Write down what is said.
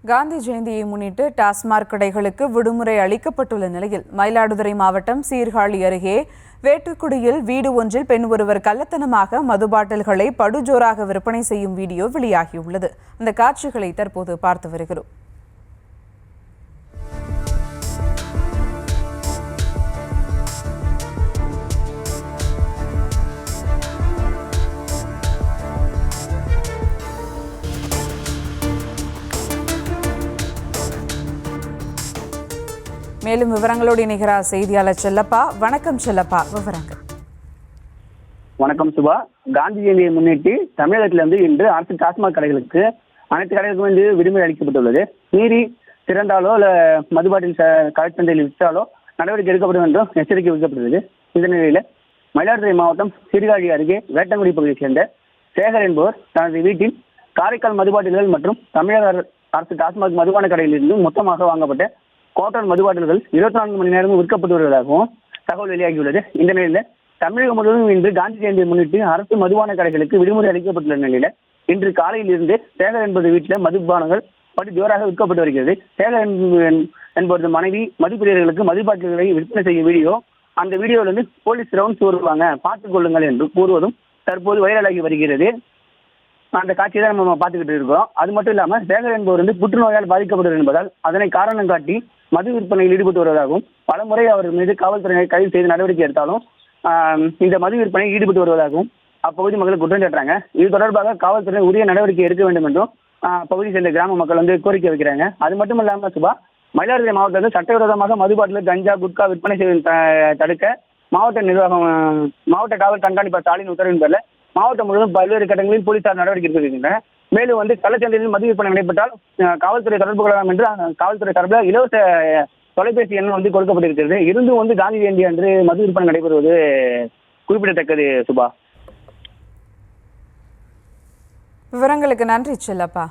காந்தி ஜெயந்தியை முன்னிட்டு டாஸ்மாக் கடைகளுக்கு விடுமுறை அளிக்கப்பட்டுள்ள நிலையில் மயிலாடுதுறை மாவட்டம் சீர்காழி அருகே வேட்டுக்குடியில் வீடு ஒன்றில் பெண் ஒருவர் கள்ளத்தனமாக மது பாட்டில்களை படுஜோராக விற்பனை செய்யும் வீடியோ வெளியாகியுள்ளது. அந்த காட்சிகளை தற்போது பார்த்து வருகிறோம். மேலும் விவரங்களோடு இணைகிறார் செய்தியாளர் செல்லப்பா. வணக்கம் செல்லப்பா, விவரங்கள். வணக்கம் சுபா. காந்தி ஜெயந்தியை முன்னிட்டு தமிழகத்திலிருந்து இன்று அரசு டாஸ்மாக் கடைகளுக்கு அனைத்து கடைகளுக்கும் விடுமுறை அளிக்கப்பட்டுள்ளது. மீறி திறந்தாலோ இல்ல மதுபாட்டில் கடைச்சந்தையில் விற்றாலோ நடவடிக்கை எடுக்கப்படும் என்றும் எச்சரிக்கை விடுக்கப்பட்டுள்ளது. இந்த நிலையில மயிலாடுதுறை மாவட்டம் சீர்காழி அருகே வேட்டங்குடி பகுதியைச் சேர்ந்த சேகர் என்பவர் தனது வீட்டில் காரைக்கால் மதுபாட்டில்கள் மற்றும் தமிழக அரசு டாஸ்மாக் மதுபான கடையிலிருந்து மொத்தமாக வாங்கப்பட்ட குவார்டர் மதுபாட்டில்கள் 24 மணி நேரமும் விற்கப்பட்டு வருவதாகவும் தகவல் வெளியாகியுள்ளது. இந்த நிலையில தமிழகம் முழுவதும் இன்று காந்தி ஜெயந்தியை முன்னிட்டு அரசு மதுபான கடைகளுக்கு விடுமுறை அளிக்கப்பட்டுள்ள நிலையில இன்று காலையில் இருந்து சேகர் என்பது வீட்டில் மதுபானங்கள் பட்டு ஜோராக விற்கப்பட்டு வருகிறது. சேகர் என்பவரது மனைவி மதுப்பிரியர்களுக்கு மதுபாட்டில்களை விற்பனை செய்யும் வீடியோ, அந்த வீடியோவில் போலீஸ் ரவுண்ட்ஸ் வருவாங்க பார்த்துக் கொள்ளுங்கள் என்று கூறுவதும் தற்போது வைரலாகி வருகிறது. அந்த காட்சியை தான் நம்ம பார்த்துக்கிட்டு இருக்கிறோம். அது மட்டும் இல்லாமல் சேகர் என்பவர் புற்றுநோயால் பாதிக்கப்படுவது என்பதால் அதனை காரணம் காட்டி மது விற்பனையில் ஈடுபட்டு வருவதாகவும் பலமுறை அவர் மீது காவல்துறையினர் கைது செய்து நடவடிக்கை எடுத்தாலும் இந்த மது விற்பனையில் ஈடுபட்டு வருவதாகவும் அப்பகுதி மக்கள் குற்றம் சாட்டுறாங்க. இது தொடர்பாக காவல்துறை உரிய நடவடிக்கை எடுக்க வேண்டும் என்றும் பகுதி சேர்ந்த கிராம மக்கள் கோரிக்கை வைக்கிறாங்க. அது மட்டும் இல்லாமல் சுபா, மயிலாடுதுறை மாவட்டத்தில் சட்டவிரோதமாக மதுபாட்டில் கஞ்சா குட்கா விற்பனை செய்வதை தடுக்க மாவட்ட காவல் கண்காணிப்பாளர் ஸ்டாலின் உத்தரவின் பேரில் மாவட்டம் முழுவதும் பல்வேறு கட்டங்களில் போலீசார் நடவடிக்கை எடுத்திருக்கின்றனர். மேலும் கள்ளச்சந்தையில் மது விற்பனை நடைபெற்றால் காவல்துறை தொடர்பு கொள்ளலாம் என்று காவல்துறை சார்பில் இலவச தொலைபேசி எண் கொடுக்கப்பட்டிருக்கிறது. இருந்தும் காந்தி ஜெயந்தி அன்று மது விற்பனை நடைபெறுவது குறிப்பிடத்தக்கது. சுபா, விவரங்களுக்கு நன்றி செல்லப்பா.